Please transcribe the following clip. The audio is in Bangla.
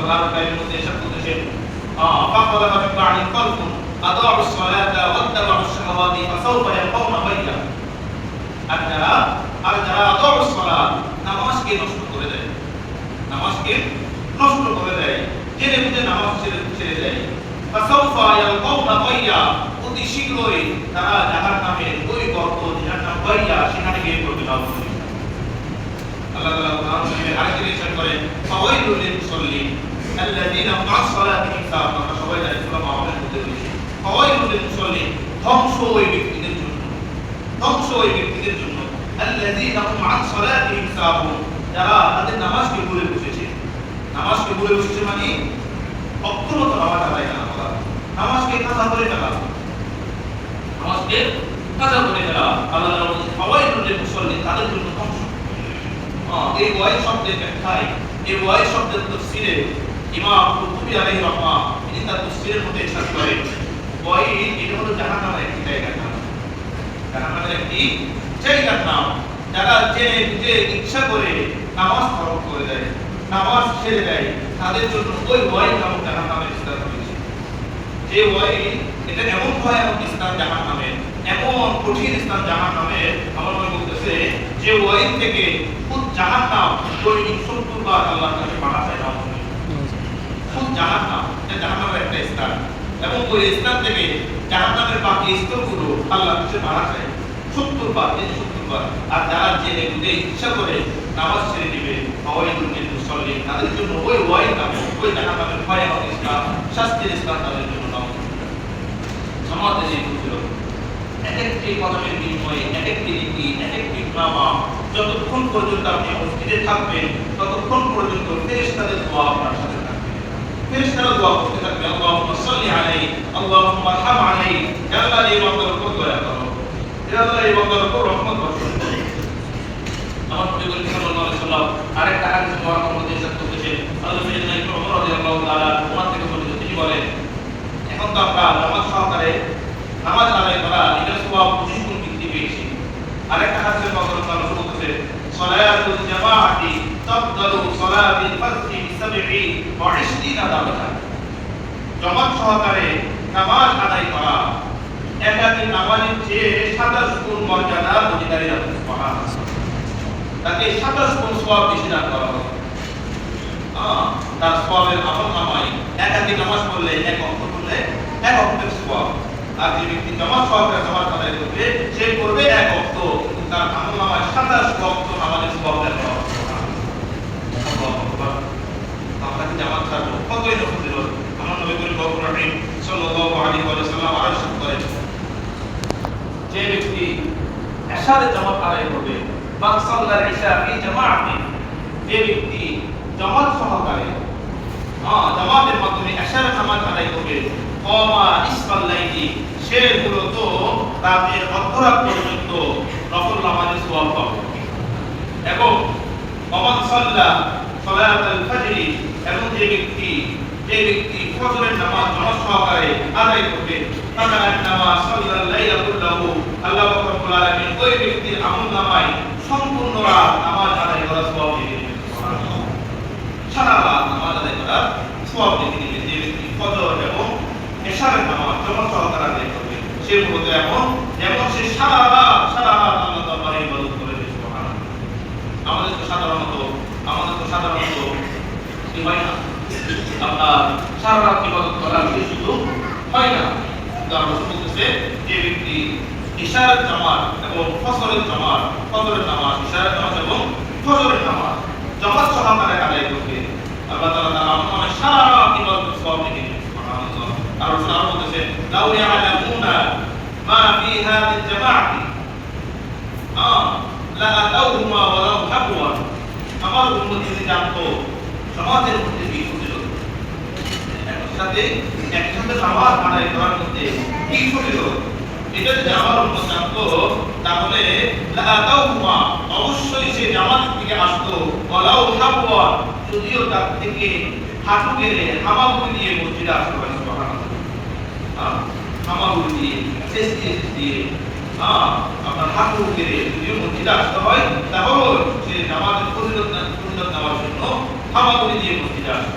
কোরআন কারীমের মধ্যে ইরশাদ করতেছেন ফাখলাফা মিন বা'দি খালফুন আদাউস সালাতা ওয়াত্তাবাউস শাহাওয়াতি ফাসাউফা ইয়ালকাউনা গায়য়া। আর যারা আদাউস সালাত নামাজকে নষ্ট করে দেয়, নামাজকে নষ্ট করে দেয়, জেনে বুঝে নামাজ ছেড়ে দেয়, ফাসাউফা ইয়ালকাউনা গায়য়া, অতি শীঘ্রই তারা জাহান্নামের ওই গর্ত জাহান্নাম গায়য়া সেখানে গিয়ে পড়বে না। আল্লাহ তাআলা কোরআন কারীমে আরেকটি ইরশাদ করেন ফাওয়াইলুল লিল মুসাল্লিন আল্লাযীনা হুম আন সালাতিহিম সাহুন। আমরা সবাই জানি সূরা মাউনের মধ্যে রয়েছে ফাওয়াইলুল লিল মুসাল্লিন, ধ্বংস ওই ব্যক্তিদের জন্য, ধ্বংস ওই ব্যক্তিদের জন্য আল্লাযীনা হুম আন সালাতিহিম সাহুন, যারা তাদের নামাজকে ভুলে বসেছে। নামাজকে ভুলে বসেছে মানে অক্ষরত নামাজ আদায় না করা, নামাজকে কাজা করে ফেলা, নামাজকে কাজা করে ফেলা। আল্লাহ তাআলা বলেন ফাওয়াইলুল লিল মুসাল্লিন, তাদের জন্য ধ্বংস। এই ওয়াইল শব্দের ব্যাখ্যায়, এই ওয়াইল শব্দের তাফসীরে ইমাম কুরতুবী আলাইহির রাহমাহ তিনি তার তাফসীরের মধ্যে ইরশাদ করেন ওয়াইল এটা হলো জাহান্নামের একটি জায়গার নাম, জাহান্নামের একটি জায়গার নাম। যারা জেনে বুঝে ইচ্ছা করে নামাজ তরক করে দেয়, নামাজ ছেড়ে দেয়, তাদের জন্য ওই ওয়াইল নামক জাহান্নামের স্থান রয়েছে। যে ওয়াইল এটা এমন ভয়ানক স্থান জাহান্নামের, এমন কঠিন স্থান জাহান্নামের, আমার মনে বলতেছে যে ওয়াইল থেকে খুদ জাহান্নাম দৈনিক 70 বার আল্লাহর কাছে পানা চায় না। খুদ জাহান্নাম এটা জাহান্নামের একটা স্থান, এবং ওই স্থান থেকে জাহান্নামের বাকি স্তরগুলো আল্লাহর কাছে পানা চায় 70 বার, এই 70 বার। আর যারা জেনে বুঝে ইচ্ছা করে নামাজ ছেড়ে দিবে ফাওয়াইলুল লিল মুসাল্লিন, তাদের জন্য ওই ওয়াইল নাম, ওই জাহান্নামের ভয়ানক স্থান, শাস্তির স্থান তাদের জন্য নাম। সমাজে যে বুঝলো এক একটি কদমের বিনিময়ে, এক একটি নীতি, এক একটি নামা, যতক্ষণ পর্যন্ত আপনি মসজিদে থাকবেন ততক্ষণ পর্যন্ত ফেরেশতাদের দোয়া আপনার সাথে থাকবে। ফেরেশতারা দোয়া করতে থাকবে আল্লাহুম্মা সাল্লি আলাইহি, আল্লাহুম্মা আরহাম আলাইহি, হে আল্লাহ এই বান্দার উপর দয়া করো, হে আল্লাহ এই বান্দার উপর রহমত বর্ষণ করো। আমার নবী করিম সাল্লাল্লাহু আলাইহি ওয়াসাল্লাম আরেকটা হাদিস মুবারকের মধ্যে ইরশাদ করতেছেন, হযরত সাইয়েদনা ইবনে ওমর রাদিয়াল্লাহু তাআলা ওনার থেকে বর্ণিত, তিনি বলেন এখন তো আমরা নামাজ সহকারে নামাজ আদায় করা এটা সওয়াব 25 গুণ বৃদ্ধি পেয়েছি। আরেকটা হাদিসের কথা আলোচনা করতেছে সালাতুল জামাআতি তাফদালু সালাতিল ফাজরি বি 27 দারাজা। জামাত সহকারে নামাজ আদায় করা একাকী নামাজের চেয়ে 27 গুণ মর্যাদা অধিকারী হবে। সুবহানাল্লাহ, তাকে 27 গুণ সওয়াব বেশি দান করা হবে। তার সওয়াবের আমলনামায় একাকী নামাজ পড়লে এক ওয়াক্ত পড়লে এক ওয়াক্তের সওয়াব, আর যে ব্যক্তি জামাত সহকারে নামাজ আদায় করবে সে করবে এক ওয়াক্ত, কিন্তু তার আমলনামায় 27 ওয়াক্ত নামাজের সওয়াব লেখা হবে। আমরা কি জামাত ছাড়বো? কতই না ফজিলত। আমার নবী করিম সাল্লাল্লাহু আলাইহি ওয়াসাল্লাম আরো ইরশাদ করেন যে ব্যক্তি ইশারে জামাত আদায় করবে, মান সাল্লাল ইশা ফি জামাআতি, যে ব্যক্তি জামাত সহকারে জামাতের মাধ্যমে ইশারে নামাজ আদায় করবে, কমা ইসফাল লাইলি, সে মূলত রাতের অর্ধরাত পর্যন্ত নফল নামাজের সওয়াব পাবে। এবং ওমান সাল্লা সালাতাল ফজরি, এবং যে ব্যক্তি ফজরের নামাজ জামাত সহকারে আদায় করবে, তাকানা নামাজ সাল্লাল লাইলা কুল্লাহু, আল্লাহ রাব্বুল আলামিন ওই ব্যক্তির আমলনামায় সম্পূর্ণ রাত নামাজ আদায় করার সওয়াব দিয়ে দিবেন। সুবহানাল্লাহ, সারা রাত নামাজ আদায় করার সওয়াব দিয়ে দিবেন। যে ব্যক্তি ফজর এবং এশারের নামাজ জামাত সহকারে আদায় করবে, সে মূলত এমন যেমন সে সারা রাত আল্লাহ দরবারে ইবাদত করে। সুবহানাল্লাহ, আমাদের তো সাধারণত কি হয় না, আপনার সারা রাত ইবাদত করার সুযোগ হয় না। তার রাসূল বলতেছে যে ব্যক্তি ইশারার জামাত এবং ফজরের নামাজ, ইশারার নামাজ এবং ফজরের নামাজ জামাত সহকারে আদায় করবে, আল্লাহ তাআলা তার আমলে সারা রাত ইবাদতের সওয়াব লিখে দিবেন। সুবহানাল্লাহ, আর রাসূল বলতেছে লাউ ইয়ালামুনা মা ফি হাদিল জামাআতি লা আতাউহুমা ওয়ালাউ হাবওয়ান, আমার উম্মত যদি জানতো সমাজের মধ্যে কি ফজিলত, একসাথে নামাজ আদায় করার মধ্যে কি ফজিলত, এটা যদি আমার উম্মত জানতো তাহলে লা আতাউহুমা, অবশ্যই সে জামাতের দিকে আসতো, ওয়ালাউ হাবওয়ান, যদিও তার থেকে হাঁটু গেড়ে হামাগুড়ি দিয়ে মসজিদে আসতে পারে। সুবহানাল্লাহ, হামাগুড়ি দিয়ে শেষ দিয়ে আপনার হাঁটু গেড়ে যদিও মসজিদে আসতে হয়, তাহলে সে জামাতের ফজিলত নেওয়ার জন্য হামাগুড়ি দিয়ে মসজিদে আসে।